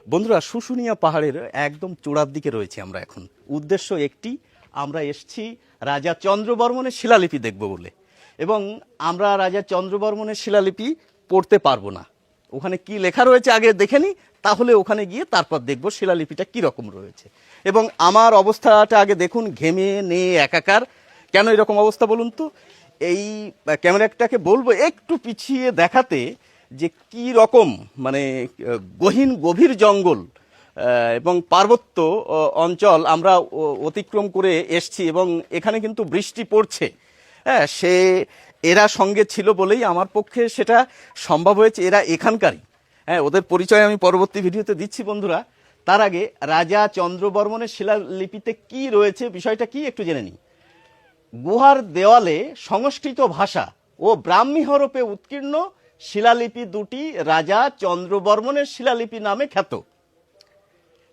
বন্ধুরা, শুশুনিয়া পাহাড়ের একদম চূড়ার দিকে রয়েছে আমরা এখন। উদ্দেশ্য একটি, আমরা এসছি রাজা চন্দ্রবর্মনের শিলালিপি দেখব বলে। এবং আমরা রাজা চন্দ্রবর্মনের শিলালিপি পড়তে পারবো না, ওখানে কি লেখা রয়েছে আগে দেখে নিই, তাহলে ওখানে গিয়ে তারপর দেখব শিলালিপিটা কী রকম রয়েছে। এবং আমার অবস্থাটা আগে দেখুন, ঘেমে নিয়ে একাকার। কেন এরকম অবস্থা বলুন তো? এই ক্যামেরাটাকে বলবো একটু পিছিয়ে দেখাতে যে কি রকম মানে গভীর জঙ্গল এবং পার্বত্য অঞ্চল আমরা অতিক্রম করে এসছি, এবং এখানে কিন্তু বৃষ্টি পড়ছে। হ্যাঁ, এরা সঙ্গে ছিল বলেই আমার পক্ষে সেটা সম্ভব হয়েছে। এরা এখানকারই। হ্যাঁ, ওদের পরিচয় আমি পরবর্তী ভিডিওতে দিচ্ছি বন্ধুরা। তার আগে রাজা চন্দ্রবর্মনের শিলালিপিতে কি রয়েছে, বিষয়টা কি একটু জেনে নিই। গুহার দেওয়ালে সংস্কৃত ভাষা ও ব্রাহ্মী হরফে উৎকীর্ণ শিলালিপি দুটি রাজা চন্দ্রবর্মনের শিলালিপি নামে খ্যাত।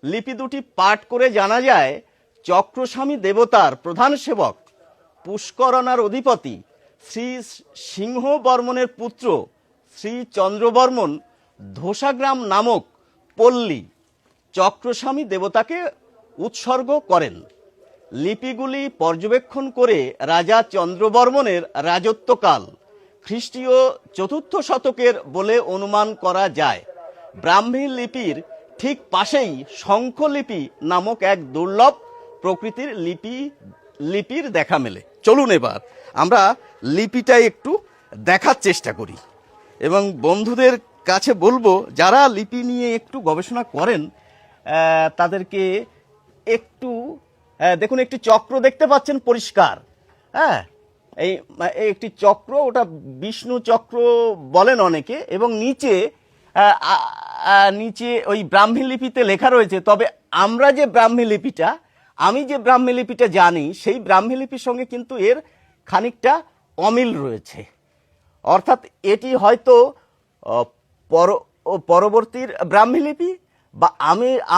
লিপি দুটি পাঠ করে জানা যায় চক্রস্বামী দেবতার প্রধান সেবক পুষ্করণার অধিপতি শ্রী সিংহ বর্মনের পুত্র শ্রী চন্দ্রবর্মন ধোসাগ্রাম নামক পল্লী চক্রস্বামী দেবতাকে উৎসর্গ করেন। লিপিগুলি পর্যবেক্ষণ করে রাজা চন্দ্রবর্মনের রাজত্বকাল খ্রিস্টীয় ৪র্থ শতকের বলে অনুমান করা যায়। ব্রাহ্মী লিপির ঠিক পাশেই শঙ্খলিপি নামক এক দুর্লভ প্রকৃতির লিপির দেখা মেলে। চলুন এবার আমরা লিপিটা একটু দেখার চেষ্টা করি, এবং বন্ধুদের কাছে বলবো যারা লিপি নিয়ে একটু গবেষণা করেন তাদেরকে একটু দেখুন, একটি চক্র দেখতে পাচ্ছেন পরিষ্কার। হ্যাঁ, এই একটি চক্র, ওটা বিষ্ণু চক্র বলেন অনেকে, এবং নিচে নিচে ওই ব্রাহ্মী লিপিতে লেখা রয়েছে। তবে আমি যে ব্রাহ্মী লিপিটা জানি, সেই ব্রাহ্মী লিপির সঙ্গে কিন্তু এর খানিকটা অমিল রয়েছে। অর্থাৎ এটি হয়তো পরবর্তীর ব্রাহ্মী লিপি, বা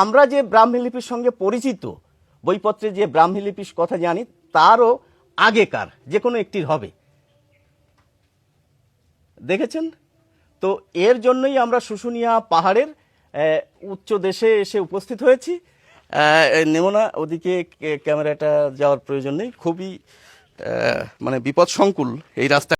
আমরা যে ব্রাহ্মী লিপির সঙ্গে পরিচিত, বইপত্রে যে ব্রাহ্মী লিপির কথা জানি, তারও আগেকার যে কোনো একটির হবে। দেখেছেন তো? এর জন্যই আমরা শুশুনিয়া পাহাড়ের উচ্চ দেশে এসে উপস্থিত হয়েছি। নেব না, ওদিকে ক্যামেরাটা যাওয়ার প্রয়োজন নেই, খুবই মানে বিপদসংকুল এই রাস্তা।